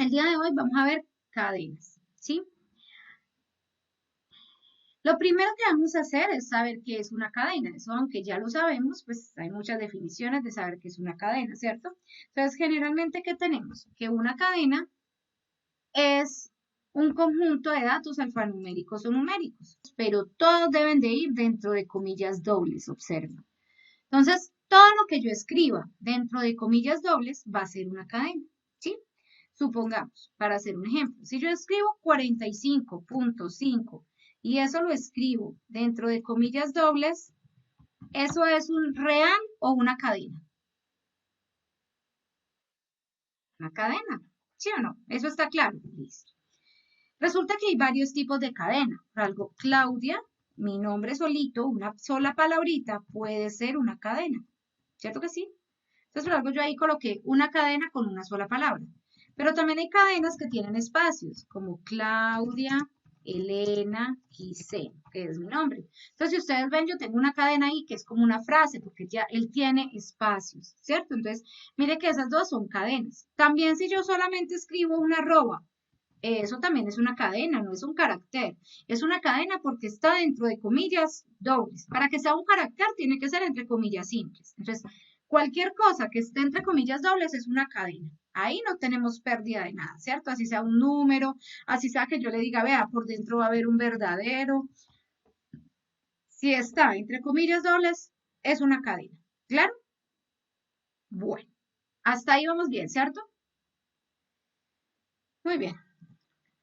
El día de hoy vamos a ver cadenas, ¿sí? Lo primero que vamos a hacer es saber qué es una cadena. Eso, aunque ya lo sabemos, pues hay muchas definiciones de saber qué es una cadena, ¿cierto? Entonces, generalmente, ¿qué tenemos? Que una cadena es un conjunto de datos alfanuméricos o numéricos, pero todos deben de ir dentro de comillas dobles, observa. Entonces, todo lo que yo escriba dentro de comillas dobles va a ser una cadena, ¿sí? Supongamos, para hacer un ejemplo, si yo escribo 45.5 y eso lo escribo dentro de comillas dobles, ¿eso es un real o una cadena? Una cadena, ¿sí o no? Eso está claro. Listo. Resulta que hay varios tipos de cadena. Por algo, Claudia, mi nombre solito, una sola palabrita, puede ser una cadena. ¿Cierto que sí? Entonces, por algo yo ahí coloqué una cadena con una sola palabra. Pero también hay cadenas que tienen espacios, como Claudia, Elena, Giselle, que es mi nombre. Entonces, si ustedes ven, yo tengo una cadena ahí que es como una frase, porque ya él tiene espacios, ¿cierto? Entonces, mire que esas dos son cadenas. También si yo solamente escribo una arroba, eso también es una cadena, no es un carácter. Es una cadena porque está dentro de comillas dobles. Para que sea un carácter tiene que ser entre comillas simples. Entonces, cualquier cosa que esté entre comillas dobles es una cadena. Ahí no tenemos pérdida de nada, ¿cierto? Así sea un número, así sea que yo le diga, vea, por dentro va a haber un verdadero. Si está entre comillas dobles, es una cadena. ¿Claro? Bueno, hasta ahí vamos bien, ¿cierto? Muy bien.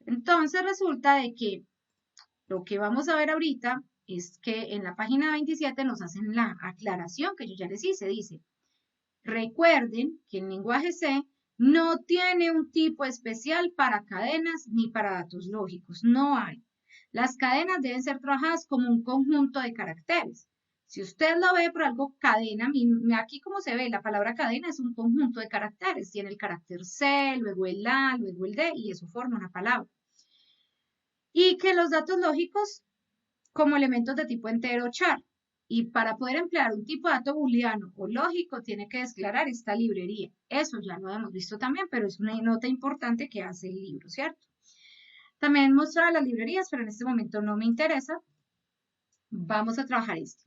Entonces resulta de que lo que vamos a ver ahorita es que en la página 27 nos hacen la aclaración que yo ya les hice. Dice, recuerden que el lenguaje C no tiene un tipo especial para cadenas ni para datos lógicos. No hay. Las cadenas deben ser trabajadas como un conjunto de caracteres. Si usted lo ve por algo cadena, aquí como se ve, la palabra cadena es un conjunto de caracteres. Tiene el carácter C, luego el A, luego el D y eso forma una palabra. Y que los datos lógicos como elementos de tipo entero char. Y para poder emplear un tipo de dato booleano o lógico, tiene que declarar esta librería. Eso ya lo hemos visto también, pero es una nota importante que hace el libro, ¿cierto? También mostraba las librerías, pero en este momento no me interesa. Vamos a trabajar esto.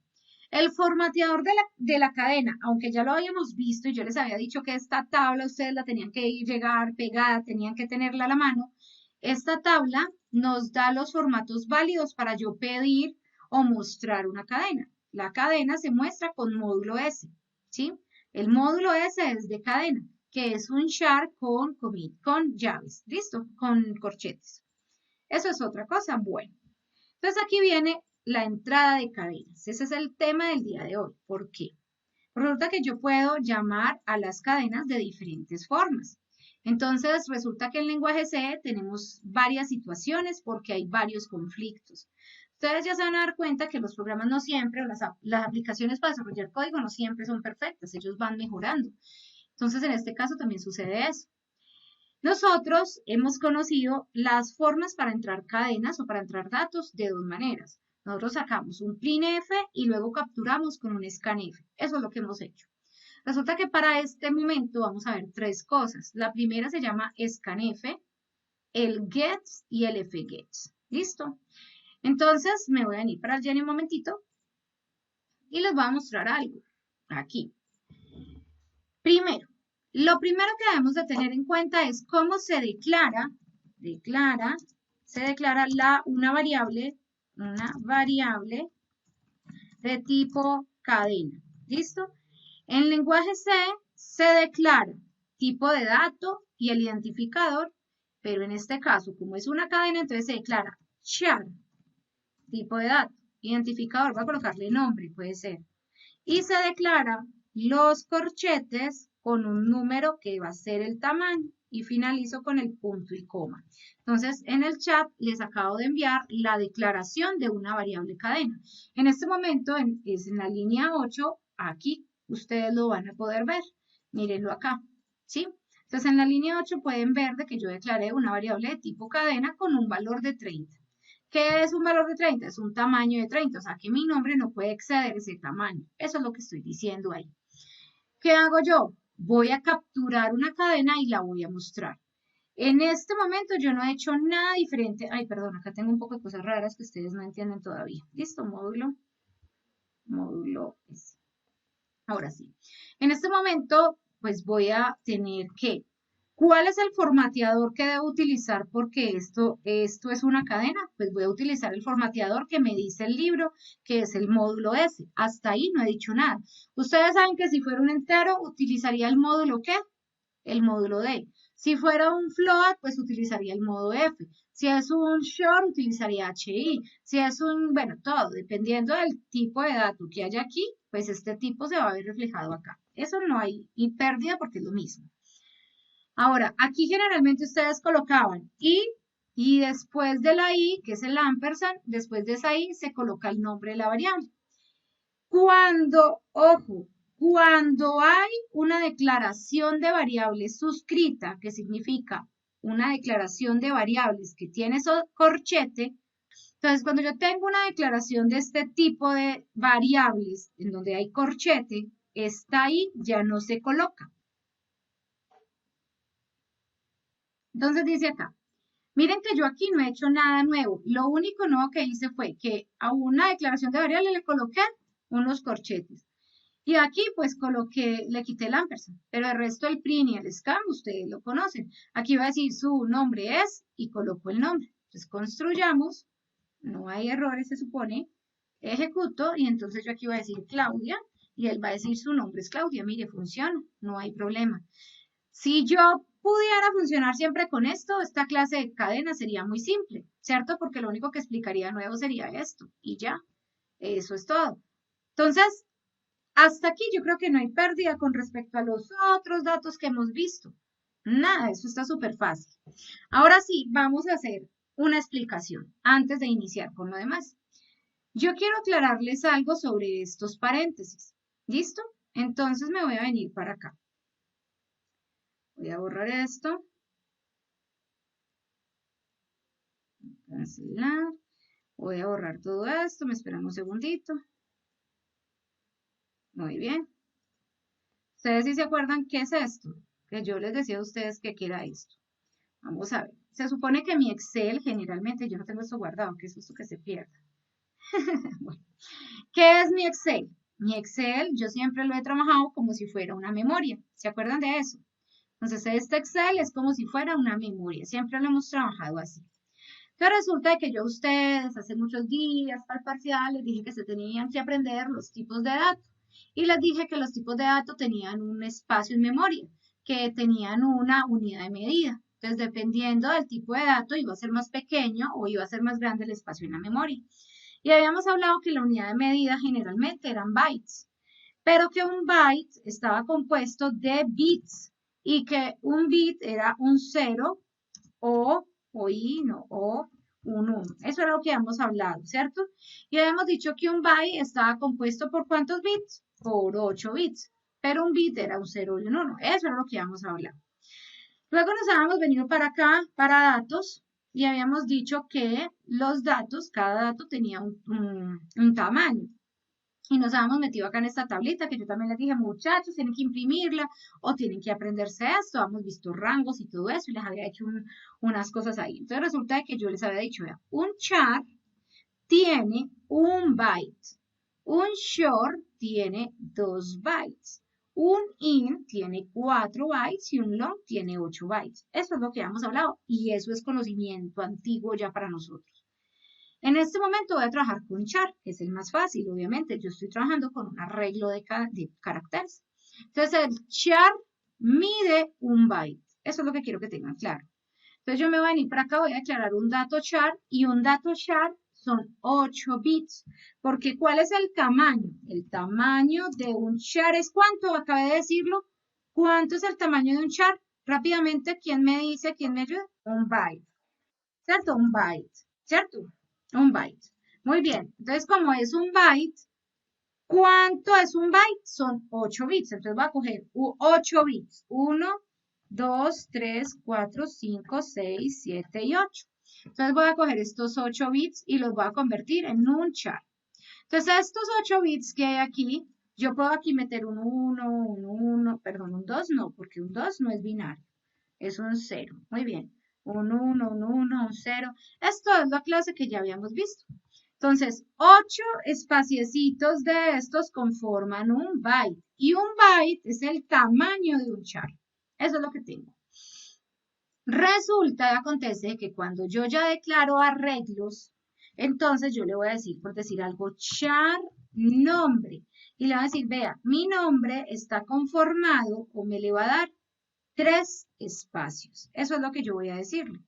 El formateador de la cadena, aunque ya lo habíamos visto y yo les había dicho que esta tabla ustedes la tenían que llegar pegada, tenían que tenerla a la mano, esta tabla nos da los formatos válidos para yo pedir o mostrar una cadena. La cadena se muestra con módulo S, ¿sí? El módulo S es de cadena, que es un char con llaves, ¿listo? Con corchetes. Eso es otra cosa. Bueno, entonces aquí viene la entrada de cadenas. Ese es el tema del día de hoy. ¿Por qué? Resulta que yo puedo llamar a las cadenas de diferentes formas. Entonces, resulta que en lenguaje C tenemos varias situaciones porque hay varios conflictos. Ustedes ya se van a dar cuenta que los programas no siempre, o las aplicaciones para desarrollar código no siempre son perfectas, ellos van mejorando. Entonces, en este caso también sucede eso. Nosotros hemos conocido las formas para entrar cadenas o para entrar datos de dos maneras. Nosotros sacamos un printf y luego capturamos con un scanf. Eso es lo que hemos hecho. Resulta que para este momento vamos a ver tres cosas. La primera se llama scanf, el gets y el fgets. ¿Listo? Entonces me voy a venir para el Jenny un momentito y les voy a mostrar algo. Aquí. Primero, lo primero que debemos de tener en cuenta es cómo se declara una variable de tipo cadena. ¿Listo? En lenguaje C se declara tipo de dato y el identificador, pero en este caso, como es una cadena, entonces se declara char, tipo de dato, identificador, voy a colocarle nombre, puede ser. Y se declara los corchetes con un número que va a ser el tamaño y finalizo con el punto y coma. Entonces, en el chat les acabo de enviar la declaración de una variable cadena. En este momento es en la línea 8, aquí ustedes lo van a poder ver. Mírenlo acá, ¿sí? Entonces, en la línea 8 pueden ver de que yo declaré una variable de tipo cadena con un valor de 30. ¿Qué es un valor de 30? Es un tamaño de 30, o sea que mi nombre no puede exceder ese tamaño. Eso es lo que estoy diciendo ahí. ¿Qué hago yo? Voy a capturar una cadena y la voy a mostrar. En este momento yo no he hecho nada diferente. Ay, perdón, acá tengo un poco de cosas raras que ustedes no entienden todavía. Listo, módulo S. Ahora sí. En este momento, pues voy a tener que, ¿cuál es el formateador que debo utilizar? Porque esto es una cadena, pues voy a utilizar el formateador que me dice el libro, que es el módulo S. Hasta ahí no he dicho nada. Ustedes saben que si fuera un entero, utilizaría el módulo ¿qué? El módulo D. Si fuera un float, pues utilizaría el modo F. Si es un short, utilizaría HI. Si es un, bueno, todo, dependiendo del tipo de dato que haya aquí, pues este tipo se va a ver reflejado acá. Eso no hay pérdida porque es lo mismo. Ahora, aquí generalmente ustedes colocaban y después de la I, que es el ampersand, después de esa I se coloca el nombre de la variable. Ojo, cuando hay una declaración de variables suscrita, que significa una declaración de variables que tiene corchete, entonces cuando yo tengo una declaración de este tipo de variables en donde hay corchete, esta ahí ya no se coloca. Entonces dice acá, miren que yo aquí no he hecho nada nuevo. Lo único nuevo que hice fue que a una declaración de variable le coloqué unos corchetes. Y aquí pues coloqué, le quité el ampersand, pero el resto del print y el scan ustedes lo conocen. Aquí va a decir su nombre es y coloco el nombre. Entonces construyamos, no hay errores se supone, ejecuto y entonces yo aquí voy a decir Claudia y él va a decir su nombre es Claudia. Mire, funciona, no hay problema. Si yo pudiera funcionar siempre con esto, esta clase de cadena sería muy simple, ¿cierto? Porque lo único que explicaría nuevo sería esto y ya, eso es todo. Entonces, hasta aquí yo creo que no hay pérdida con respecto a los otros datos que hemos visto. Nada, eso está súper fácil. Ahora sí, vamos a hacer una explicación antes de iniciar con lo demás. Yo quiero aclararles algo sobre estos paréntesis. ¿Listo? Entonces me voy a venir para acá. Voy a borrar esto. Cancelar. Voy a borrar todo esto. Me esperan un segundito. Muy bien. ¿Ustedes sí se acuerdan qué es esto? Que yo les decía a ustedes que era esto. Vamos a ver. Se supone que mi Excel, generalmente, yo no tengo esto guardado, que es esto que se pierda. Bueno, ¿qué es mi Excel? Mi Excel, yo siempre lo he trabajado como si fuera una memoria. ¿Se acuerdan de eso? Entonces, este Excel es como si fuera una memoria. Siempre lo hemos trabajado así. Entonces, resulta que yo a ustedes, hace muchos días, para el parcial, les dije que se tenían que aprender los tipos de datos. Y les dije que los tipos de datos tenían un espacio en memoria, que tenían una unidad de medida. Entonces, dependiendo del tipo de dato, iba a ser más pequeño o iba a ser más grande el espacio en la memoria. Y habíamos hablado que la unidad de medida generalmente eran bytes, pero que un byte estaba compuesto de bits y que un bit era un 0 o i, no, o un 1. Eso era lo que habíamos hablado, ¿cierto? Y habíamos dicho que un byte estaba compuesto por ¿cuántos bits? Por 8 bits. Pero un bit era un 0 y un 1. Eso era lo que habíamos hablado. Luego nos habíamos venido para acá, para datos, y habíamos dicho que los datos, cada dato tenía un tamaño. Y nos habíamos metido acá en esta tablita que yo también les dije, muchachos, tienen que imprimirla o tienen que aprenderse esto. Hemos visto rangos y todo eso y les había hecho unas cosas ahí. Entonces resulta que yo les había dicho, vea, un char tiene un byte, un short tiene 2 bytes, un int tiene 4 bytes y un long tiene 8 bytes. Eso es lo que hemos hablado y eso es conocimiento antiguo ya para nosotros. En este momento voy a trabajar con char, que es el más fácil, obviamente. Yo estoy trabajando con un arreglo de caracteres. Entonces, el char mide un byte. Eso es lo que quiero que tengan claro. Entonces, yo me voy a venir para acá, voy a declarar un dato char y un dato char son 8 bits. Porque, ¿cuál es el tamaño? El tamaño de un char es ¿cuánto? Acabé de decirlo. ¿Cuánto es el tamaño de un char? Rápidamente, ¿quién me dice? ¿Quién me ayuda? Un byte. ¿Cierto? Un byte. ¿Cierto? Un byte. Muy bien. Entonces, como es un byte, ¿cuánto es un byte? Son 8 bits. Entonces voy a coger 8 bits. 1, 2, 3, 4, 5, 6, 7 y 8. Entonces voy a coger estos 8 bits y los voy a convertir en un char. Entonces, estos 8 bits que hay aquí, yo puedo aquí meter un 1, un 1, perdón, un 2 no, porque un 2 no es binario. es un 0. Muy bien. Un 1, un 1, un 0. Esto es la clase que ya habíamos visto. Entonces, 8 espaciecitos de estos conforman un byte. Y un byte es el tamaño de un char. Eso es lo que tengo. Resulta y acontece que cuando yo ya declaro arreglos, entonces yo le voy a decir, por decir algo, char nombre. Y le voy a decir, vea, mi nombre está conformado o me le va a dar 3 espacios. Eso es lo que yo voy a decirle.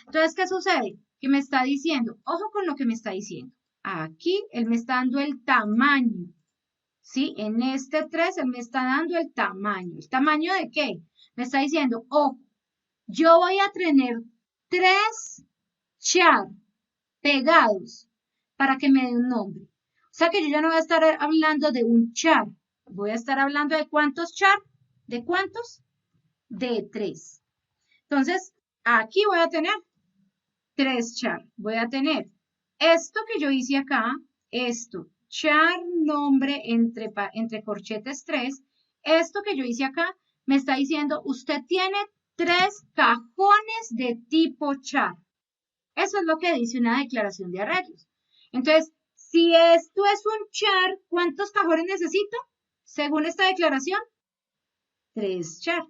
Entonces, ¿qué sucede? Que me está diciendo, ojo con lo que me está diciendo. Aquí él me está dando el tamaño. ¿Sí? En este 3 él me está dando el tamaño. ¿El tamaño de qué? Me está diciendo, ojo, yo voy a tener 3 char pegados para que me dé un nombre. O sea que yo ya no voy a estar hablando de un char. Voy a estar hablando de cuántos char. ¿De cuántos? De 3. Entonces, aquí voy a tener 3 char. Voy a tener esto que yo hice acá, esto, char nombre entre corchetes 3. Esto que yo hice acá me está diciendo, usted tiene 3 cajones de tipo char. Eso es lo que dice una declaración de arreglos. Entonces, si esto es un char, ¿cuántos cajones necesito? Según esta declaración, 3 char,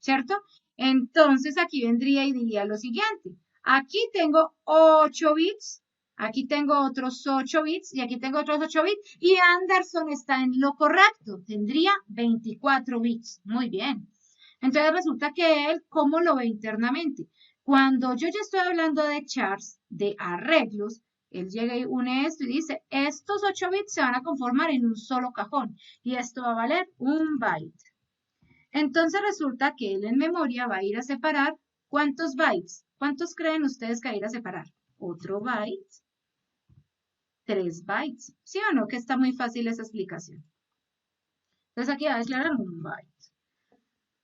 ¿cierto? Entonces, aquí vendría y diría lo siguiente. Aquí tengo 8 bits, aquí tengo otros 8 bits y aquí tengo otros 8 bits. Y Anderson está en lo correcto, tendría 24 bits. Muy bien. Entonces, resulta que él, ¿cómo lo ve internamente? Cuando yo ya estoy hablando de chars, de arreglos, él llega y une esto y dice, estos 8 bits se van a conformar en un solo cajón y esto va a valer un byte. Entonces resulta que él en memoria va a ir a separar ¿cuántos bytes? ¿Cuántos creen ustedes que va a ir a separar? Otro byte, 3 bytes. ¿Sí o no? Que está muy fácil esa explicación. Entonces aquí va a declarar un byte.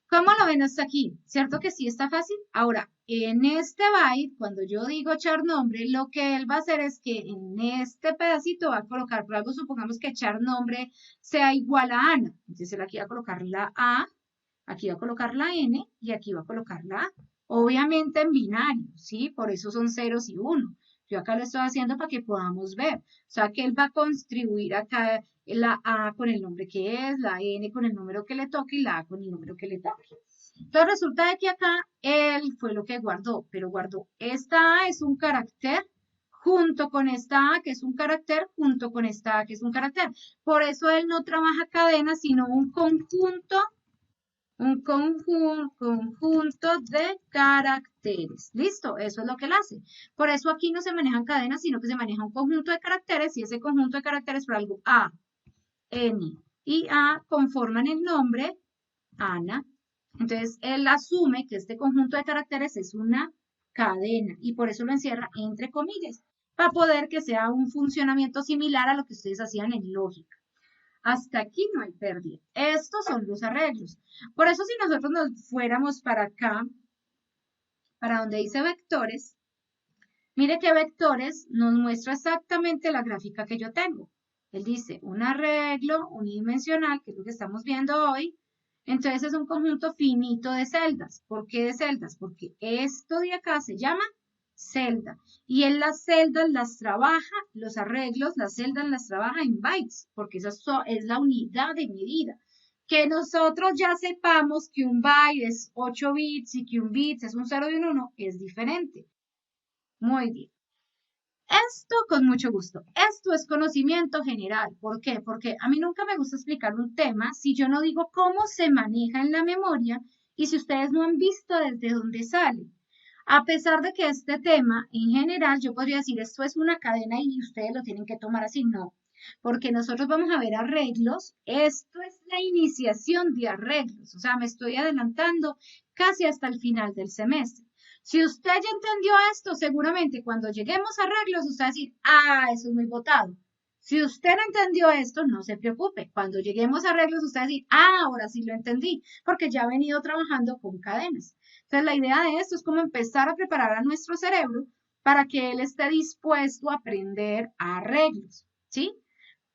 ¿Cómo lo ven hasta aquí? ¿Cierto que sí está fácil? Ahora, en este byte, cuando yo digo char nombre, lo que él va a hacer es que en este pedacito va a colocar, por algo supongamos que char nombre sea igual a Ana. Entonces él aquí va a colocar la A, aquí va a colocar la N y aquí va a colocar la A. Obviamente en binario, ¿sí? Por eso son ceros y uno. Yo acá lo estoy haciendo para que podamos ver. O sea que él va a contribuir acá la A con el nombre que es, la N con el número que le toque y la A con el número que le toque. Entonces resulta de que acá él fue lo que guardó, pero guardó esta A es un carácter junto con esta A que es un carácter, junto con esta A que es un carácter. Por eso él no trabaja cadenas, sino un conjunto de caracteres. ¿Listo? Eso es lo que él hace. Por eso aquí no se manejan cadenas, sino que se maneja un conjunto de caracteres y ese conjunto de caracteres por algo A, N y A conforman el nombre Ana. Entonces, él asume que este conjunto de caracteres es una cadena y por eso lo encierra entre comillas, para poder que sea un funcionamiento similar a lo que ustedes hacían en lógica. Hasta aquí no hay pérdida. Estos son los arreglos. Por eso si nosotros nos fuéramos para acá, para donde dice vectores, mire que vectores nos muestra exactamente la gráfica que yo tengo. Él dice un arreglo unidimensional, que es lo que estamos viendo hoy. Entonces es un conjunto finito de celdas. ¿Por qué de celdas? Porque esto de acá se llama celda. Y él las celdas las trabaja, los arreglos, las celdas las trabaja en bytes, porque esa es la unidad de medida. Que nosotros ya sepamos que un byte es 8 bits y que un bit es un 0 y un 1 es diferente. Muy bien. Esto con mucho gusto. Esto es conocimiento general. ¿Por qué? Porque a mí nunca me gusta explicar un tema si yo no digo cómo se maneja en la memoria y si ustedes no han visto desde dónde sale. A pesar de que este tema, en general, yo podría decir esto es una cadena y ustedes lo tienen que tomar así, no. Porque nosotros vamos a ver arreglos. Esto es la iniciación de arreglos. O sea, me estoy adelantando casi hasta el final del semestre. Si usted ya entendió esto, seguramente cuando lleguemos a arreglos, usted va a decir, ah, eso es muy botado. Si usted no entendió esto, no se preocupe. Cuando lleguemos a arreglos, usted va a decir, ah, ahora sí lo entendí, porque ya he venido trabajando con cadenas. Entonces, la idea de esto es como empezar a preparar a nuestro cerebro para que él esté dispuesto a aprender arreglos, ¿sí?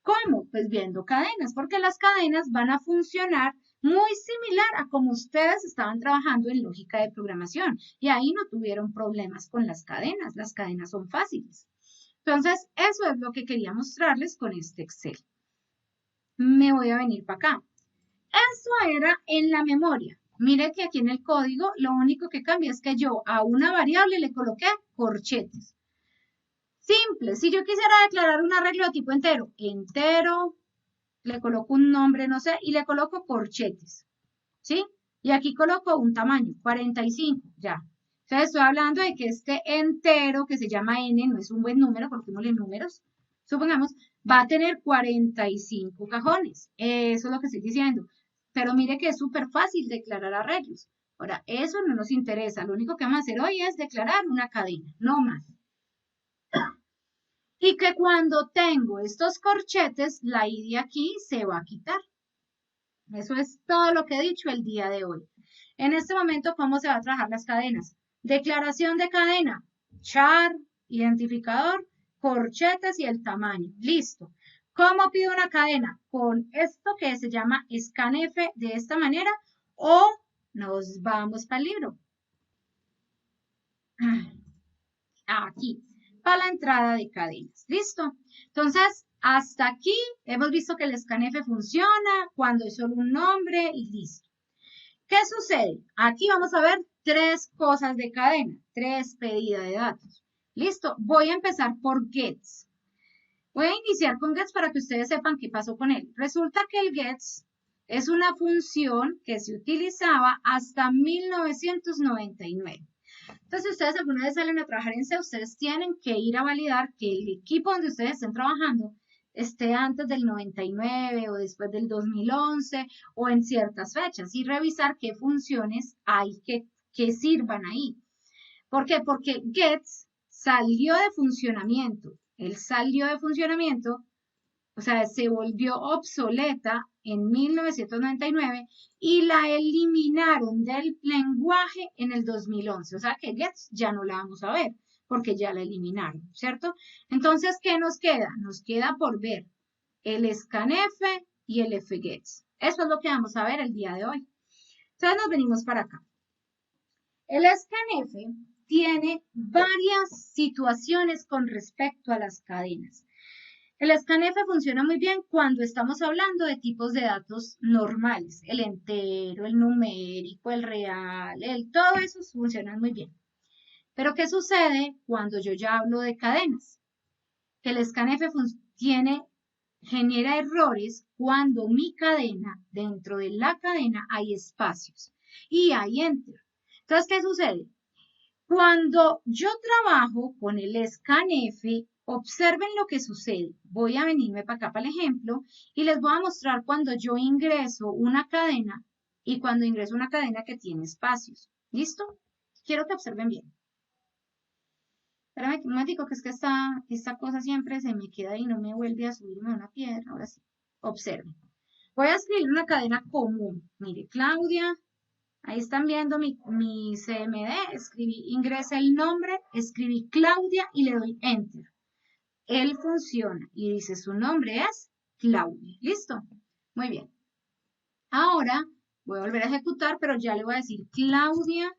¿Cómo? Pues viendo cadenas, porque las cadenas van a funcionar muy similar a como ustedes estaban trabajando en lógica de programación. Y ahí no tuvieron problemas con las cadenas son fáciles. Entonces, eso es lo que quería mostrarles con este Excel. Me voy a venir para acá. Eso era en la memoria. Mire que aquí en el código lo único que cambia es que yo a una variable le coloqué corchetes. Simple, si yo quisiera declarar un arreglo de tipo entero, le coloco un nombre, no sé, y le coloco corchetes, ¿sí? Y aquí coloco un tamaño, 45, ya. Entonces estoy hablando de que este entero, que se llama n, no es un buen número, coloquémosle números, supongamos, va a tener 45 cajones. Eso es lo que estoy diciendo. Pero mire que es súper fácil declarar arreglos. Ahora, eso no nos interesa. Lo único que vamos a hacer hoy es declarar una cadena, no más. Y que cuando tengo estos corchetes, la i de aquí se va a quitar. Eso es todo lo que he dicho el día de hoy. En este momento, ¿cómo se va a trabajar las cadenas? Declaración de cadena, char, identificador, corchetes y el tamaño. Listo. ¿Cómo pido una cadena? Con esto que se llama scanf de esta manera o nos vamos para el libro. Aquí, para la entrada de cadenas. ¿Listo? Entonces, hasta aquí hemos visto que el scanf funciona cuando es solo un nombre y listo. ¿Qué sucede? Aquí vamos a ver 3 cosas de cadena, 3 pedidas de datos. Listo, voy a empezar por gets. Voy a iniciar con gets para que ustedes sepan qué pasó con él. Resulta que el gets es una función que se utilizaba hasta 1999. Entonces, si ustedes alguna vez salen a trabajar en C, ustedes tienen que ir a validar que el equipo donde ustedes estén trabajando esté antes del 99 o después del 2011 o en ciertas fechas y revisar qué funciones hay que sirvan ahí. ¿Por qué? Porque gets salió de funcionamiento. Él salió de funcionamiento, o sea, se volvió obsoleta en 1999 y la eliminaron del lenguaje en el 2011. O sea que gets ya no la vamos a ver porque ya la eliminaron, ¿cierto? Entonces, ¿qué nos queda? Nos queda por ver el scanf y el fgets. Eso es lo que vamos a ver el día de hoy. Entonces nos venimos para acá. El scanf tiene varias situaciones con respecto a las cadenas. El scanf funciona muy bien cuando estamos hablando de tipos de datos normales, el entero, el numérico, el real, todo eso funciona muy bien. Pero ¿qué sucede cuando yo ya hablo de cadenas? Que el scanf genera errores cuando mi cadena, dentro de la cadena hay espacios y hay enter. Entonces, ¿qué sucede? Cuando yo trabajo con el scanf, observen lo que sucede. Voy a venirme para acá para el ejemplo y les voy a mostrar cuando yo ingreso una cadena y cuando ingreso una cadena que tiene espacios. ¿Listo? Quiero que observen bien. Espérame un momentico, que es que esta cosa siempre se me queda y no me vuelve a subirme a una piedra. Ahora sí, observen. Voy a escribir una cadena común. Mire, Claudia. Ahí están viendo mi CMD, ingresa el nombre, escribí Claudia y le doy Enter. Él funciona y dice su nombre es Claudia. ¿Listo? Muy bien. Ahora voy a volver a ejecutar, pero ya le voy a decir Claudia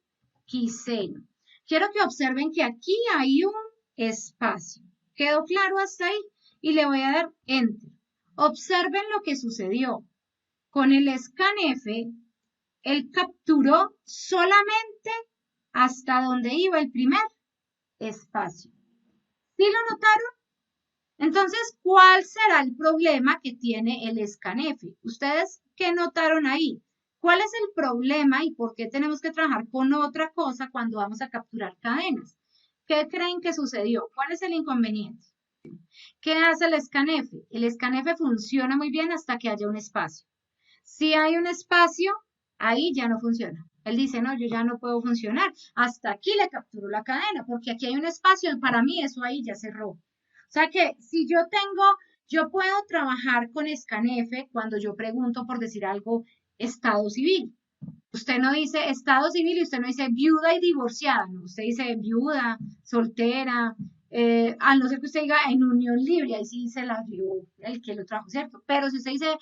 Quiseno. Quiero que observen que aquí hay un espacio. ¿Quedó claro hasta ahí? Y le voy a dar Enter. Observen lo que sucedió. Con el scanf, él capturó solamente hasta donde iba el primer espacio. ¿Sí lo notaron? Entonces, ¿cuál será el problema que tiene el scanf? ¿Ustedes qué notaron ahí? ¿Cuál es el problema y por qué tenemos que trabajar con otra cosa cuando vamos a capturar cadenas? ¿Qué creen que sucedió? ¿Cuál es el inconveniente? ¿Qué hace el scanf? El scanf funciona muy bien hasta que haya un espacio. Si hay un espacio, ahí ya no funciona. Él dice, no, yo ya no puedo funcionar. Hasta aquí le capturo la cadena, porque aquí hay un espacio, para mí eso ahí ya cerró. O sea que si yo puedo trabajar con scanf cuando yo pregunto por decir algo, estado civil. Usted no dice estado civil y usted no dice viuda y divorciada, no. Usted dice viuda, soltera, A no ser que usted diga en unión libre, ahí sí se la dio el que lo trajo, ¿cierto? Pero si usted dice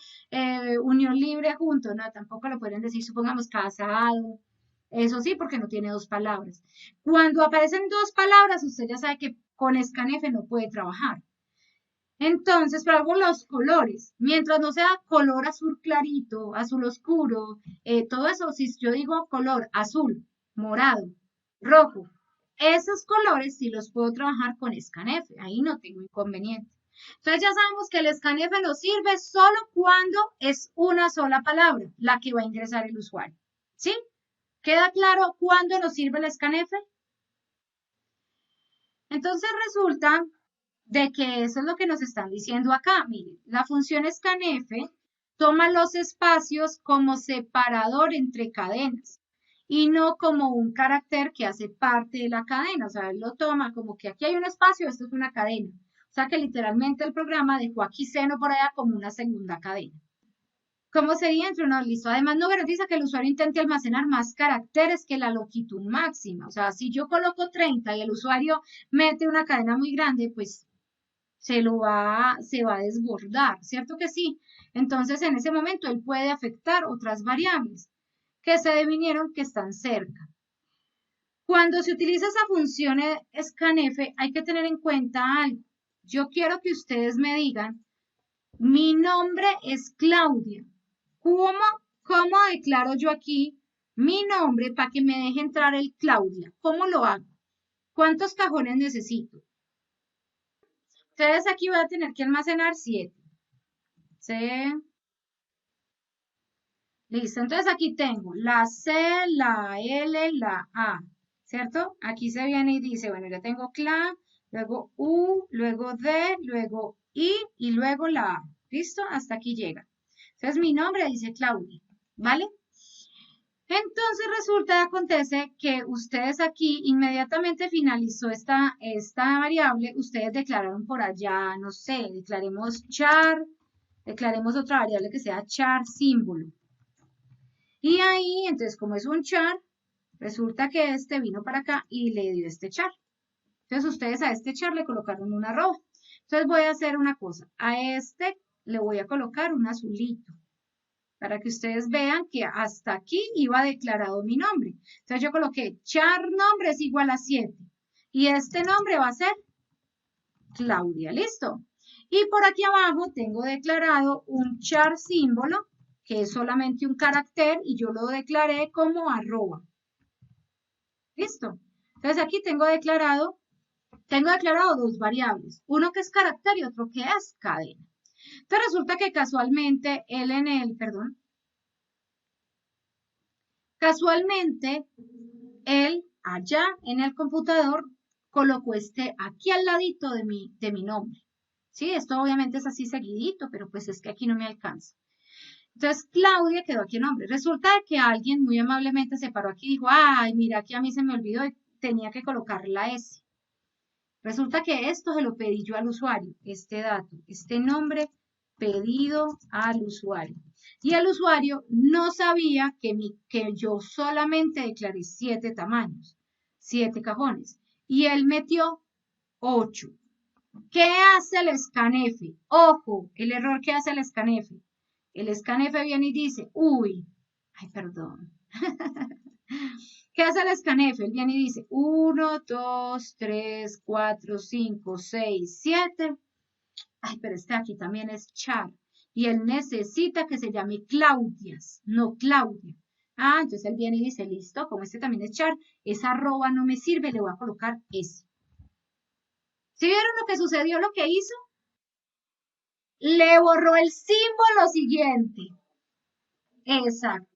unión libre junto, no, tampoco lo pueden decir, supongamos casado, eso sí, porque no tiene dos palabras. Cuando aparecen dos palabras, usted ya sabe que con escanefe no puede trabajar. Entonces, para algo los colores, mientras no sea color azul clarito, azul oscuro, todo eso, si yo digo color azul, morado, rojo, esos colores sí los puedo trabajar con escanefe, ahí no tengo inconveniente. Entonces ya sabemos que el escanefe nos sirve solo cuando es una sola palabra la que va a ingresar el usuario. ¿Sí? ¿Queda claro cuándo nos sirve el escanefe? Entonces resulta de que eso es lo que nos están diciendo acá. Miren, la función scanf toma los espacios como separador entre cadenas y no como un carácter que hace parte de la cadena. O sea, él lo toma como que aquí hay un espacio, esto es una cadena. O sea que literalmente el programa dejó aquí seno por allá como una segunda cadena. ¿Cómo sería entre uno? Listo. Además, no garantiza que el usuario intente almacenar más caracteres que la longitud máxima. O sea, si yo coloco 30 y el usuario mete una cadena muy grande, pues se va a desbordar, ¿cierto que sí? Entonces, en ese momento, él puede afectar otras variables que se definieron que están cerca. Cuando se utiliza esa función scanf, hay que tener en cuenta algo. Yo quiero que ustedes me digan, mi nombre es Claudia. ¿Cómo declaro yo aquí mi nombre para que me deje entrar el Claudia? ¿Cómo lo hago? ¿Cuántos cajones necesito? Entonces aquí voy a tener que almacenar 7. C. Listo. Entonces aquí tengo la C, la L, la A. ¿Cierto? Aquí se viene y dice, bueno, ya tengo CLA, luego U, luego D, luego I y luego la A. ¿Listo? Hasta aquí llega. Entonces mi nombre dice Claudia. ¿Vale? Entonces resulta y acontece que ustedes aquí inmediatamente finalizó esta variable, ustedes declararon por allá, no sé, declaremos char, declaremos otra variable que sea char símbolo. Y ahí, entonces, como es un char, resulta que este vino para acá y le dio este char. Entonces, ustedes a este char le colocaron una arroba. Entonces, voy a hacer una cosa. A este le voy a colocar un azulito para que ustedes vean que hasta aquí iba declarado mi nombre. Entonces, yo coloqué char nombre es igual a 7. Y este nombre va a ser Claudia. ¿Listo? Y por aquí abajo tengo declarado un char símbolo que es solamente un carácter y yo lo declaré como arroba. ¿Listo? Entonces aquí tengo declarado dos variables, uno que es carácter y otro que es cadena. Entonces resulta que casualmente él allá en el computador colocó este aquí al ladito de mi nombre. Sí, esto obviamente es así seguidito, pero pues es que aquí no me alcanza. Entonces, Claudia quedó aquí el nombre. Resulta que alguien muy amablemente se paró aquí y dijo, ay, mira, que a mí se me olvidó y tenía que colocar la S. Resulta que esto se lo pedí yo al usuario, este dato, este nombre pedido al usuario. Y el usuario no sabía que yo solamente declaré 7 tamaños, 7 cajones. Y él metió 8. ¿Qué hace el scanf? Ojo, el error que hace el scanf. El scanf viene y dice, uy, ay, perdón. ¿Qué hace el scanf? Él viene y dice, 1, 2, 3, 4, 5, 6, 7. Ay, pero este aquí también es char. Y él necesita que se llame Claudias, no Claudia. Ah, entonces él viene y dice, listo, como este también es char, esa arroba no me sirve, le voy a colocar ese. ¿Sí vieron lo que sucedió, lo que hizo? Le borró el símbolo siguiente. Exacto.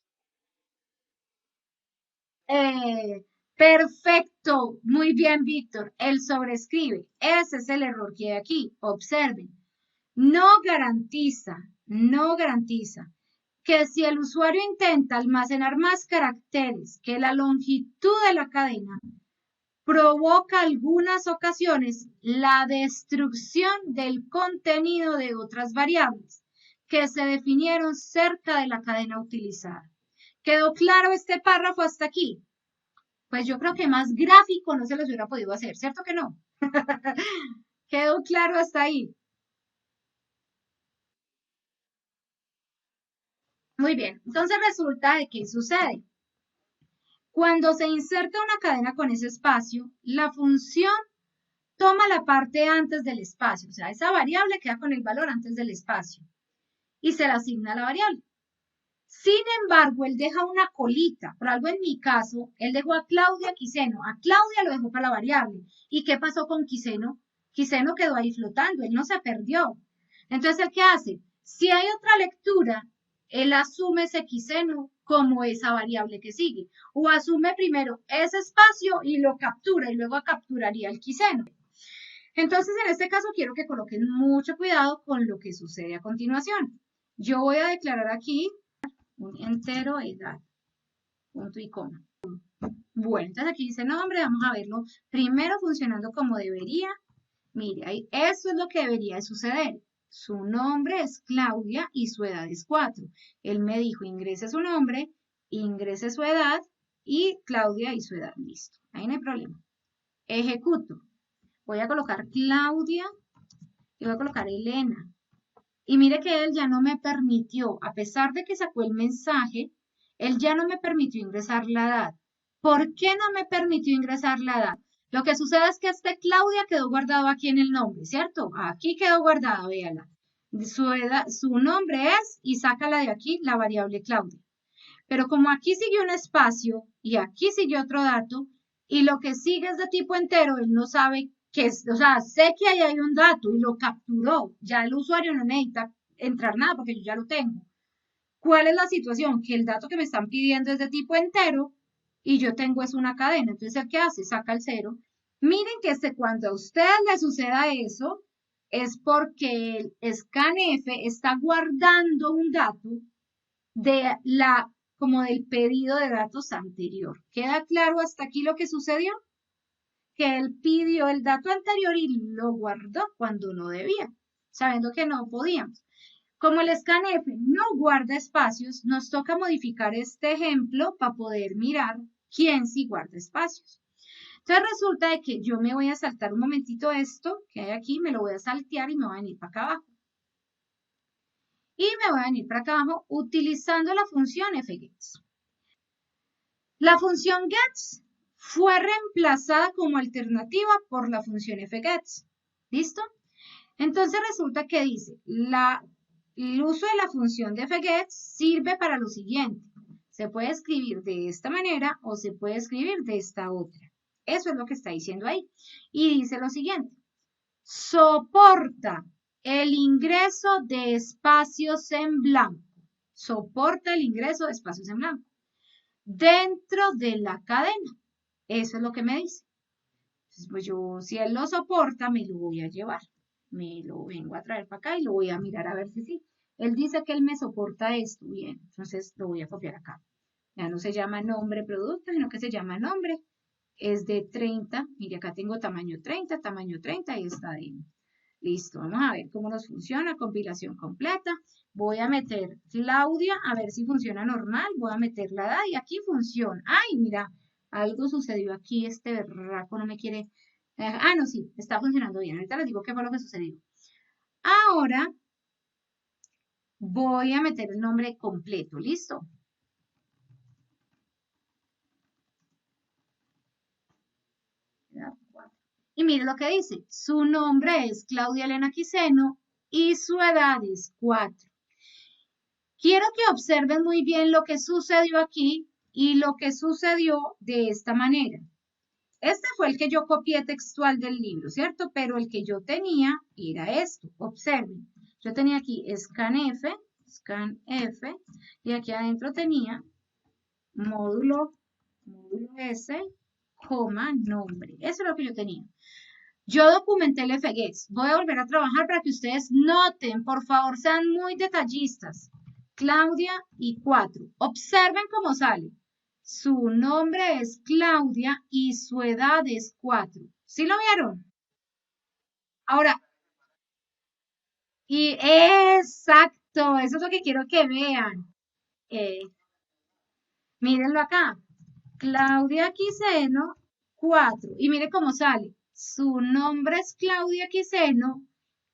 Perfecto. Muy bien, Víctor. Él sobrescribe. Ese es el error que hay aquí. Observen. No garantiza que si el usuario intenta almacenar más caracteres que la longitud de la cadena, provoca algunas ocasiones la destrucción del contenido de otras variables que se definieron cerca de la cadena utilizada. ¿Quedó claro este párrafo hasta aquí? Pues yo creo que más gráfico no se les hubiera podido hacer, ¿cierto que no? Quedó claro hasta ahí. Muy bien, entonces resulta de qué sucede. Cuando se inserta una cadena con ese espacio, la función toma la parte antes del espacio, o sea, esa variable queda con el valor antes del espacio y se le asigna a la variable. Sin embargo, él deja una colita. Por algo en mi caso, él dejó a Claudia Quiseno. A Claudia lo dejó para la variable. ¿Y qué pasó con Quiseno? Quiseno quedó ahí flotando, él no se perdió. Entonces, ¿el qué hace? Si hay otra lectura, él asume ese Quiseno como esa variable que sigue. O asume primero ese espacio y lo captura y luego capturaría el Quiseno. Entonces, en este caso, quiero que coloquen mucho cuidado con lo que sucede a continuación. Yo voy a declarar aquí un entero edad, punto y coma. Bueno, entonces aquí dice nombre, vamos a verlo primero funcionando como debería. Mire, ahí, eso es lo que debería de suceder. Su nombre es Claudia y su edad es 4. Él me dijo, ingrese su nombre, ingrese su edad y Claudia y su edad. Listo, ahí no hay problema. Ejecuto. Voy a colocar Claudia y voy a colocar Elena. Y mire que él ya no me permitió, a pesar de que sacó el mensaje, él ya no me permitió ingresar la edad. ¿Por qué no me permitió ingresar la edad? Lo que sucede es que este Claudia quedó guardado aquí en el nombre, ¿cierto? Aquí quedó guardada, véala. Su edad, su nombre es, y sácala de aquí, la variable Claudia. Pero como aquí siguió un espacio y aquí siguió otro dato, y lo que sigue es de tipo entero, él no sabe qué es, o sea, sé que ahí hay un dato y lo capturó. Ya el usuario no necesita entrar nada porque yo ya lo tengo. ¿Cuál es la situación? Que el dato que me están pidiendo es de tipo entero y yo tengo es una cadena. Entonces, ¿el qué hace? Saca el cero. Miren que cuando a usted le suceda eso, es porque el scanf está guardando un dato de la, como del pedido de datos anterior. ¿Queda claro hasta aquí lo que sucedió? Que él pidió el dato anterior y lo guardó cuando no debía, sabiendo que no podíamos. Como el scanf no guarda espacios, nos toca modificar este ejemplo para poder mirar quién sí guarda espacios. Entonces resulta de que yo me voy a saltar un momentito esto que hay aquí, me lo voy a saltear y me voy a venir para acá abajo. Y me voy a venir para acá abajo utilizando la función fgets. La función gets fue reemplazada como alternativa por la función fgets. ¿Listo? Entonces resulta que dice, el uso de la función de fgets sirve para lo siguiente. Se puede escribir de esta manera o se puede escribir de esta otra. Eso es lo que está diciendo ahí. Y dice lo siguiente. Soporta el ingreso de espacios en blanco. Soporta el ingreso de espacios en blanco dentro de la cadena. Eso es lo que me dice. Entonces, pues yo, si él lo soporta, me lo voy a llevar. Me lo vengo a traer para acá y lo voy a mirar a ver si sí. Él dice que él me soporta esto. Bien, entonces lo voy a copiar acá. Ya no se llama nombre producto, sino que se llama nombre. Es de 30. Mire, acá tengo tamaño 30 y está ahí. Listo, vamos a ver cómo nos funciona. Compilación completa. Voy a meter Claudia, a ver si funciona normal. Voy a meter la edad y aquí funciona. Ay, mira, algo sucedió aquí. Este berraco no me quiere. No, sí, está funcionando bien. Ahorita les digo qué fue lo que sucedió. Ahora voy a meter el nombre completo. ¿Listo? Y mire lo que dice. Su nombre es Claudia Elena Quiseno y su edad es 4. Quiero que observen muy bien lo que sucedió aquí y lo que sucedió de esta manera. Este fue el que yo copié textual del libro, ¿cierto? Pero el que yo tenía era esto. Observen. Yo tenía aquí scanf, y aquí adentro tenía módulo S, nombre. Eso es lo que yo tenía. Yo documenté el FGES. Voy a volver a trabajar para que ustedes noten, por favor, sean muy detallistas. Claudia y 4. Observen cómo sale. Su nombre es Claudia y su edad es 4. ¿Sí lo vieron? Ahora, y exacto, eso es lo que quiero que vean. Eh, mírenlo acá. Claudia Quiseno, 4. Y mire cómo sale. Su nombre es Claudia Quiseno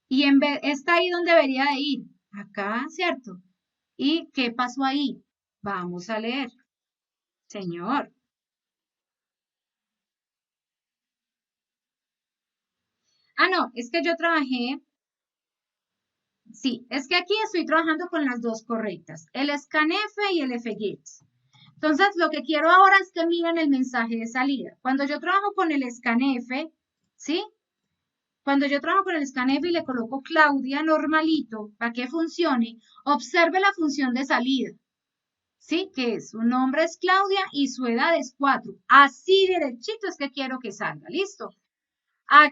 y en vez, está ahí donde debería de ir. Acá, ¿cierto? ¿Y qué pasó ahí? Vamos a leer. Señor. Ah, no, es que yo trabajé. Sí, es que aquí estoy trabajando con las dos correctas, el scanf y el fget. Entonces, lo que quiero ahora es que miren el mensaje de salida. Cuando yo trabajo con el scanf, ¿sí? Cuando yo trabajo con el scanf y le coloco Claudia normalito para que funcione, observe la función de salida, ¿sí? Que su nombre es Claudia y su edad es 4. Así derechito es que quiero que salga, ¿listo? A,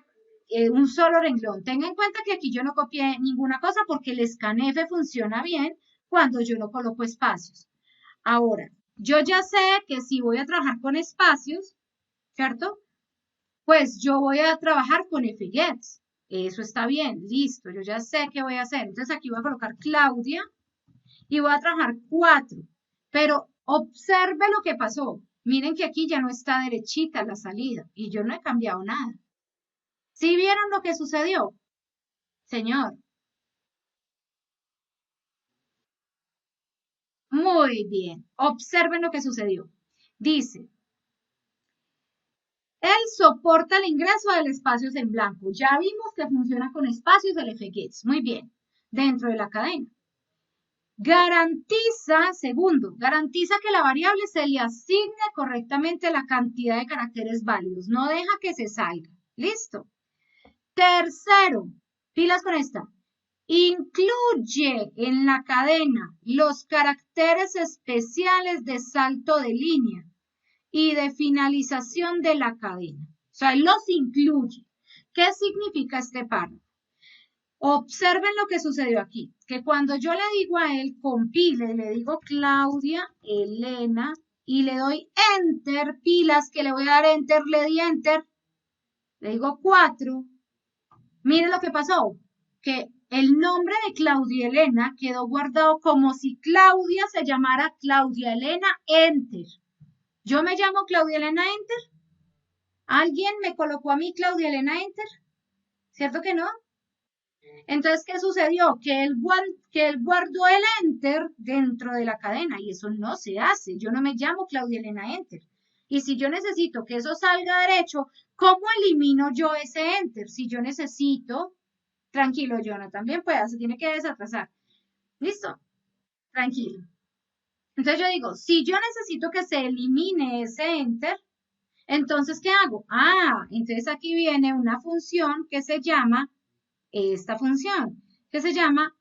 un solo renglón. Tenga en cuenta que aquí yo no copié ninguna cosa porque el scanf funciona bien cuando yo no coloco espacios. Ahora, yo ya sé que si voy a trabajar con espacios, ¿cierto? Pues yo voy a trabajar con fgets. Eso está bien, listo, yo ya sé qué voy a hacer. Entonces aquí voy a colocar Claudia y voy a trabajar 4. Pero observe lo que pasó. Miren que aquí ya no está derechita la salida y yo no he cambiado nada. ¿Sí vieron lo que sucedió? Señor, muy bien. Observen lo que sucedió. Dice, él soporta el ingreso de espacios en blanco. Ya vimos que funciona con espacios del fgets. Muy bien. Dentro de la cadena. Garantiza, segundo, garantiza que la variable se le asigne correctamente la cantidad de caracteres válidos. No deja que se salga. ¿Listo? Tercero, pilas con esta. Incluye en la cadena los caracteres especiales de salto de línea y de finalización de la cadena. O sea, los incluye. ¿Qué significa este párrafo? Observen lo que sucedió aquí, que cuando yo le digo a él compile, le digo Claudia, Elena, y le doy enter, pilas, que le voy a dar enter, le di enter, le digo 4. Miren lo que pasó, que el nombre de Claudia Elena quedó guardado como si Claudia se llamara Claudia Elena enter. Yo me llamo Claudia Elena enter. ¿Alguien me colocó a mí Claudia Elena enter? ¿Cierto que no? Entonces, ¿qué sucedió? Que él guardó el enter dentro de la cadena y eso no se hace. Yo no me llamo Claudia Elena enter. Y si yo necesito que eso salga derecho, ¿cómo elimino yo ese enter? Si yo necesito, tranquilo, Jonathan, bien pueda, se tiene que desatrasar. ¿Listo? Tranquilo. Entonces yo digo, si yo necesito que se elimine ese enter, entonces, ¿qué hago? Ah, entonces aquí viene una función que se llama, esta función, que se llama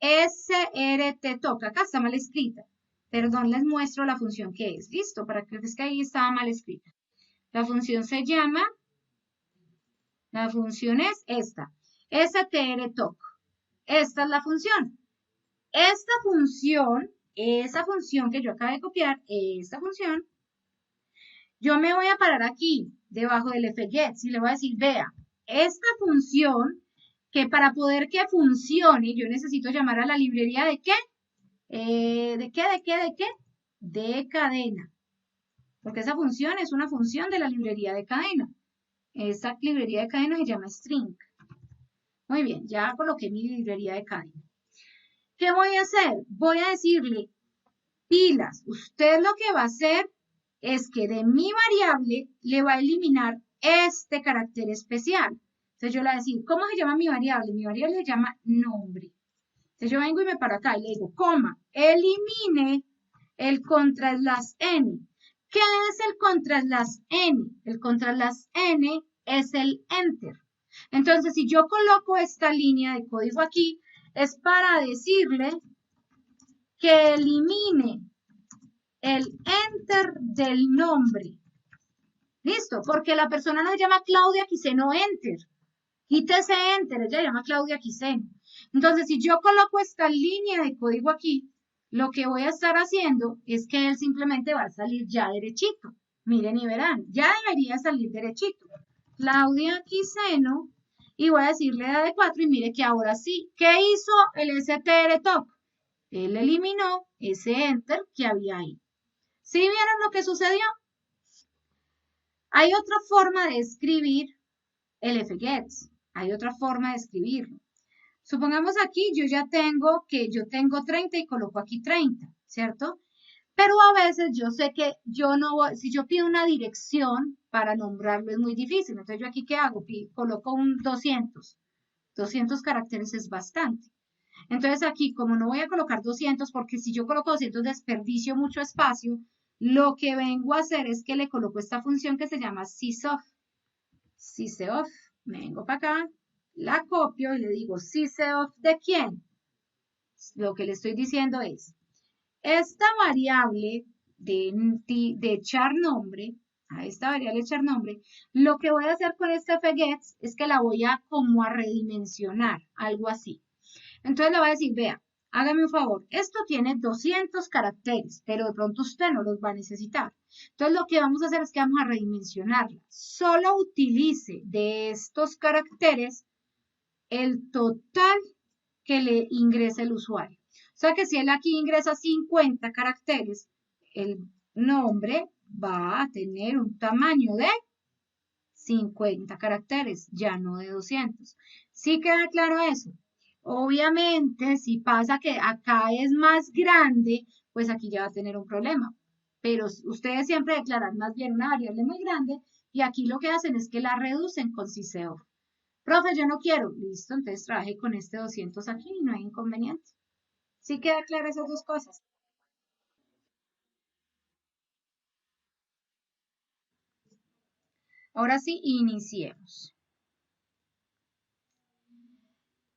srttoc. Acá está mal escrita. Perdón, les muestro la función que es. Listo, para que es que ahí estaba mal escrita. La función se llama, la función es esta, strtoc. Esta es la función. Esta función, esa función que yo acabo de copiar, esta función, yo me voy a parar aquí, debajo del fget, y le voy a decir, vea, esta función, que para poder que funcione, yo necesito llamar a la librería de qué? ¿De qué? ¿De qué? ¿De qué? De cadena. Porque esa función es una función de la librería de cadena. Esta librería de cadena se llama string. Muy bien, ya coloqué mi librería de cadena. ¿Qué voy a hacer? Voy a decirle, pilas, usted lo que va a hacer es que de mi variable le va a eliminar este carácter especial. Entonces yo le voy a decir, ¿cómo se llama mi variable? Mi variable se llama nombre. Entonces yo vengo y me paro acá y le digo, coma, elimine el contraslas n. ¿Qué es el contraslas n? El contraslas n es el enter. Entonces, si yo coloco esta línea de código aquí, es para decirle que elimine el enter del nombre. ¿Listo? Porque la persona no se llama Claudia Quiseno enter. Quítese enter, ella se llama Claudia Quiseno. Entonces, si yo coloco esta línea de código aquí, lo que voy a estar haciendo es que él simplemente va a salir ya derechito. Miren y verán, ya debería salir derechito. Claudia Quiseno, y voy a decirle edad de 4 y mire que ahora sí. ¿Qué hizo el strtoc? Él eliminó ese enter que había ahí. ¿Sí vieron lo que sucedió? Hay otra forma de escribir el fgets. Hay otra forma de escribirlo. Supongamos aquí yo tengo 30 y coloco aquí 30, ¿cierto? Pero a veces yo sé que yo no voy, si yo pido una dirección para nombrarlo es muy difícil. Entonces yo aquí ¿qué hago? Coloco un 200. 200 caracteres es bastante. Entonces aquí, como no voy a colocar 200, porque si yo coloco 200 desperdicio mucho espacio, lo que vengo a hacer es que le coloco esta función que se llama sysoff. Sysoff, me vengo para acá, la copio y le digo sysoff ¿de quién? Lo que le estoy diciendo es, esta variable de echar nombre, a esta variable echar nombre, lo que voy a hacer con este fgets es que la voy a como a redimensionar, algo así. Entonces le voy a decir, vea, hágame un favor, esto tiene 200 caracteres, pero de pronto usted no los va a necesitar. Entonces lo que vamos a hacer es que vamos a redimensionarla. Solo utilice de estos caracteres el total que le ingrese el usuario. O sea que si él aquí ingresa 50 caracteres, el nombre va a tener un tamaño de 50 caracteres, ya no de 200. ¿Sí queda claro eso? Obviamente, si pasa que acá es más grande, pues aquí ya va a tener un problema. Pero ustedes siempre declaran más bien una variable muy grande y aquí lo que hacen es que la reducen con sysoff. Profe, yo no quiero. Listo, entonces trabaje con este 200 aquí y no hay inconveniente. ¿Sí queda clara esas dos cosas? Ahora sí, iniciemos.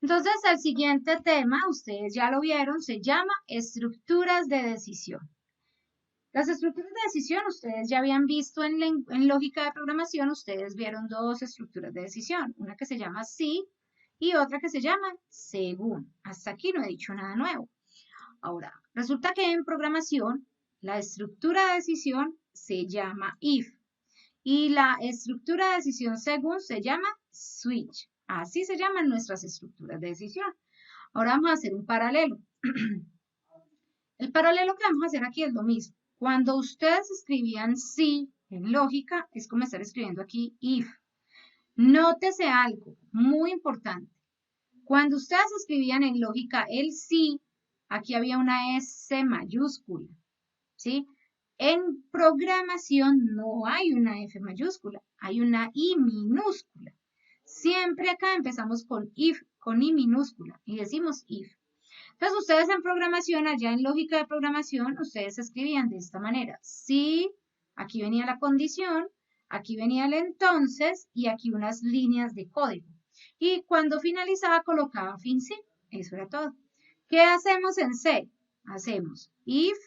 Entonces, el siguiente tema, ustedes ya lo vieron, se llama estructuras de decisión. Las estructuras de decisión, ustedes ya habían visto en lógica de programación, ustedes vieron dos estructuras de decisión, una que se llama si y otra que se llama según. Hasta aquí no he dicho nada nuevo. Ahora, resulta que en programación, la estructura de decisión se llama if y la estructura de decisión según se llama switch. Así se llaman nuestras estructuras de decisión. Ahora vamos a hacer un paralelo. El paralelo que vamos a hacer aquí es lo mismo. Cuando ustedes escribían si en lógica, es como estar escribiendo aquí if. Nótese algo muy importante. Cuando ustedes escribían en lógica el si, aquí había una S mayúscula, ¿sí? En programación no hay una F mayúscula, hay una I minúscula. Siempre acá empezamos con if, con I minúscula, y decimos if. Entonces, ustedes en programación, allá en lógica de programación, ustedes escribían de esta manera. Si, aquí venía la condición, aquí venía el entonces y aquí unas líneas de código. Y cuando finalizaba colocaba fin sí. Eso era todo. ¿Qué hacemos en C? Hacemos if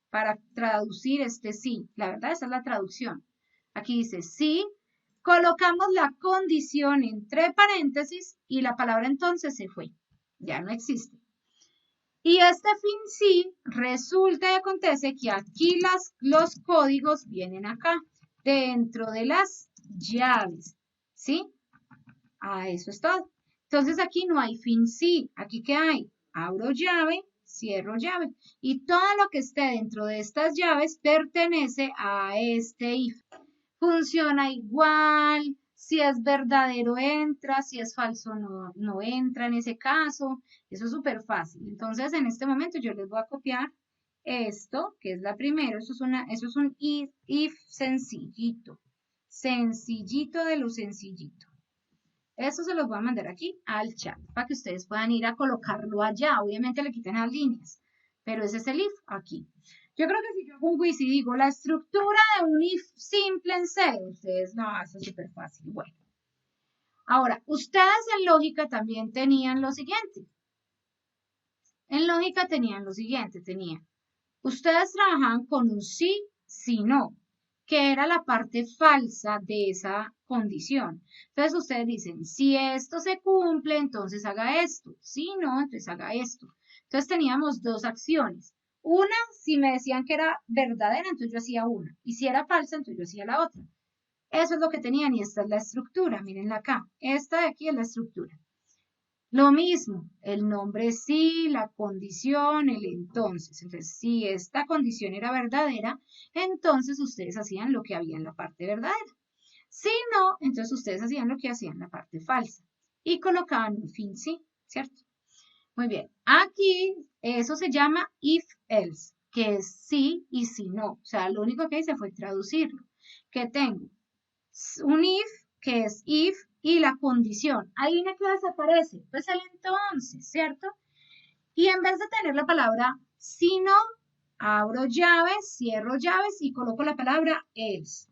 para traducir este sí. La verdad, esa es la traducción. Aquí dice sí, colocamos la condición entre paréntesis y la palabra entonces se fue. Ya no existe. Y este fin sí, resulta y acontece que aquí los códigos vienen acá, dentro de las llaves, ¿sí? Eso es todo. Entonces aquí no hay fin sí, aquí ¿qué hay? Abro llave, cierro llave. Y todo lo que esté dentro de estas llaves pertenece a este if. Funciona igual, si es verdadero entra, si es falso no entra en ese caso. Eso es súper fácil. Entonces, en este momento yo les voy a copiar esto, que es la primera. Eso es un if sencillito. Sencillito de lo sencillito. Eso se los voy a mandar aquí al chat para que ustedes puedan ir a colocarlo allá. Obviamente le quitan las líneas, pero ese es el if aquí. Yo creo que si yo hago un quiz y digo la estructura de un if simple en C, ustedes no, eso es súper fácil. Bueno, ahora, ustedes en lógica también tenían lo siguiente. En lógica tenían lo siguiente, ustedes trabajaban con un sí, si no, que era la parte falsa de esa condición. Entonces ustedes dicen, si esto se cumple, entonces haga esto. Si no, entonces haga esto. Entonces teníamos dos acciones. Una, si me decían que era verdadera, entonces yo hacía una. Y si era falsa, entonces yo hacía la otra. Eso es lo que tenían y esta es la estructura. Mírenla acá. Esta de aquí es la estructura. Lo mismo, el nombre sí, la condición, el entonces. Entonces, si esta condición era verdadera, entonces ustedes hacían lo que había en la parte verdadera. Si no, entonces ustedes hacían lo que hacían en la parte falsa y colocaban un fin sí, ¿cierto? Muy bien. Aquí eso se llama if else, que es sí y si no. O sea, lo único que hice fue traducirlo. ¿Qué tengo? Un if, que es if, y la condición. Ahí viene que desaparece. Pues el entonces, ¿cierto? Y en vez de tener la palabra si no, abro llaves, cierro llaves y coloco la palabra else.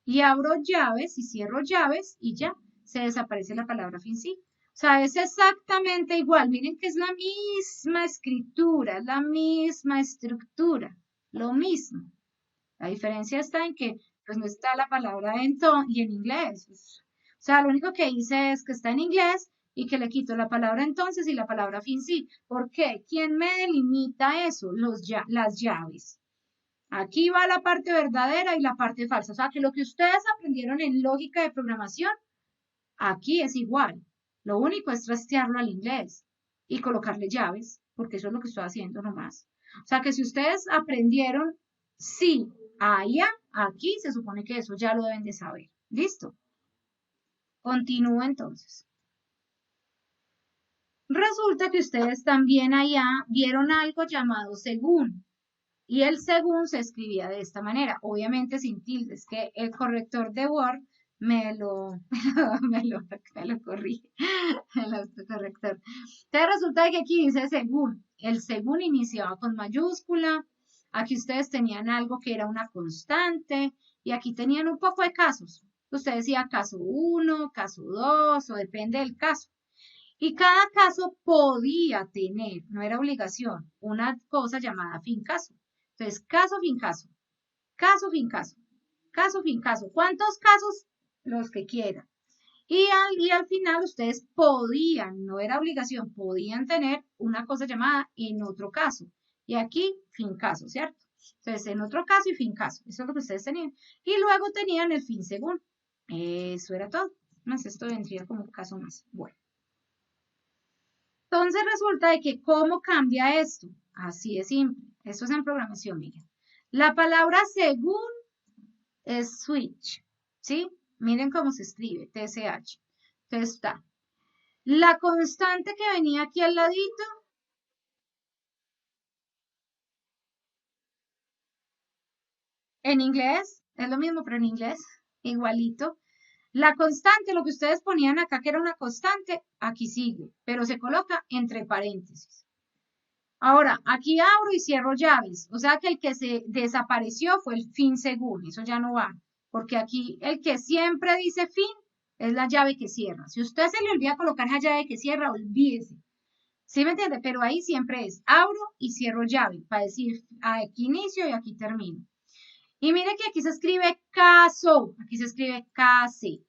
Y abro llaves y cierro llaves y ya se desaparece la palabra fin sí. O sea, es exactamente igual. Miren que es la misma escritura, la misma estructura, lo mismo. La diferencia está en que pues no está la palabra entonces y en inglés. O sea, lo único que hice es que está en inglés y que le quito la palabra entonces y la palabra fin sí. ¿Por qué? ¿Quién me delimita eso? Las llaves. Aquí va la parte verdadera y la parte falsa. O sea, que lo que ustedes aprendieron en lógica de programación, aquí es igual. Lo único es trastearlo al inglés y colocarle llaves, porque eso es lo que estoy haciendo nomás. O sea, que si ustedes aprendieron sí allá, aquí se supone que eso ya lo deben de saber. ¿Listo? Continúo entonces. Resulta que ustedes también allá vieron algo llamado según. Y el según se escribía de esta manera, obviamente sin tildes, que el corrector de Word me lo, me lo corrige, el autocorrector. Entonces resulta que aquí dice según, el según iniciaba con mayúscula, aquí ustedes tenían algo que era una constante, y aquí tenían un poco de casos. Usted decía caso 1, caso 2, o depende del caso. Y cada caso podía tener, no era obligación, una cosa llamada fin caso. Entonces, caso, fin, caso, caso, fin, caso, caso, fin, caso. ¿Cuántos casos? Los que quieran. Y al final ustedes podían, no era obligación, podían tener una cosa llamada en otro caso. Y aquí, fin caso, ¿cierto? Entonces, en otro caso y fin caso. Eso es lo que ustedes tenían. Y luego tenían el fin según. Eso era todo. Más esto vendría como un caso más. Bueno. Entonces resulta de que ¿cómo cambia esto? Así es simple. Esto es en programación, miren. La palabra según es switch, ¿sí? Miren cómo se escribe, TSH. Entonces está. La constante que venía aquí al ladito, en inglés, es lo mismo, pero en inglés, igualito. La constante, lo que ustedes ponían acá, que era una constante, aquí sigue, pero se coloca entre paréntesis. Ahora, aquí abro y cierro llaves. O sea que el que se desapareció fue el fin según. Eso ya no va. Porque aquí el que siempre dice fin es la llave que cierra. Si usted se le olvida colocar esa llave que cierra, olvídese. ¿Sí me entiende? Pero ahí siempre es abro y cierro llave para decir aquí inicio y aquí termino. Y mire que aquí se escribe caso. Aquí se escribe case.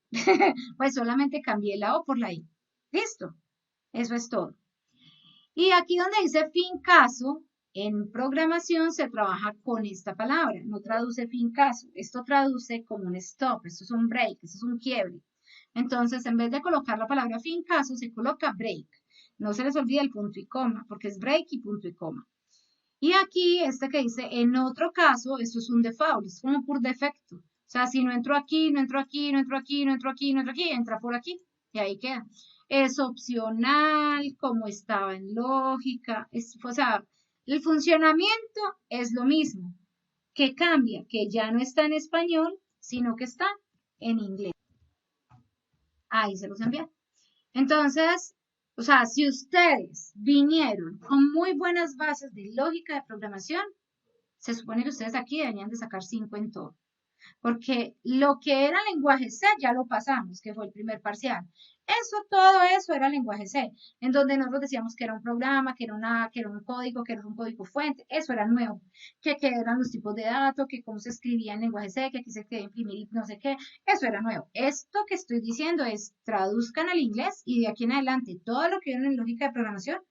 Pues solamente cambié la O por la I. Listo. Eso es todo. Y aquí donde dice fin caso, en programación se trabaja con esta palabra, no traduce fin caso, esto traduce como un stop, esto es un break, esto es un quiebre. Entonces, en vez de colocar la palabra fin caso, se coloca break. No se les olvide el punto y coma, porque es break y punto y coma. Y aquí, este que dice, en otro caso, esto es un default, es como por defecto. O sea, si no entro aquí, no entro aquí, no entro aquí, no entro aquí, no entro aquí, entra por aquí. Y ahí queda. Es opcional, como estaba en lógica. O sea, el funcionamiento es lo mismo. ¿Qué cambia? Que ya no está en español, sino que está en inglés. Ahí se los envié. Entonces, o sea, si ustedes vinieron con muy buenas bases de lógica de programación, se supone que ustedes aquí deberían de sacar 5 en todo. Porque lo que era lenguaje C ya lo pasamos, que fue el primer parcial. Todo eso era lenguaje C, en donde nosotros decíamos que era un programa, que era un código, que era un código fuente, eso era nuevo, que eran los tipos de datos, que cómo se escribía en lenguaje C, que aquí se quería imprimir no sé qué, eso era nuevo. Esto que estoy diciendo es traduzcan al inglés y de aquí en adelante todo lo que vieron en lógica de programación,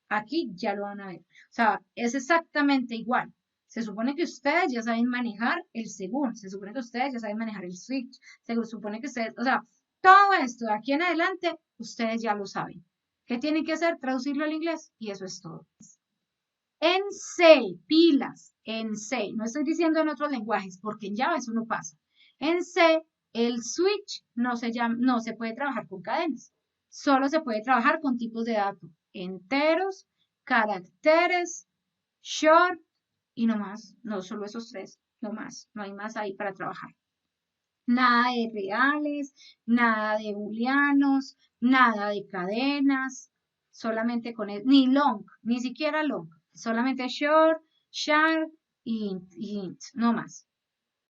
aquí ya lo van a ver. O sea, es exactamente igual. Se supone que ustedes ya saben manejar el según, se supone que ustedes ya saben manejar el switch, se supone que ustedes, o sea, todo esto de aquí en adelante, ustedes ya lo saben. ¿Qué tienen que hacer? Traducirlo al inglés y eso es todo. En C, pilas, en C, no estoy diciendo en otros lenguajes porque en Java eso no pasa. En C, el switch no se puede trabajar con cadenas, solo se puede trabajar con tipos de datos, enteros, caracteres, short y no más, no solo esos tres, no más, no hay más ahí para trabajar. Nada de reales, nada de booleanos, nada de cadenas, solamente con ni long, ni siquiera long, solamente short, char y int, no más.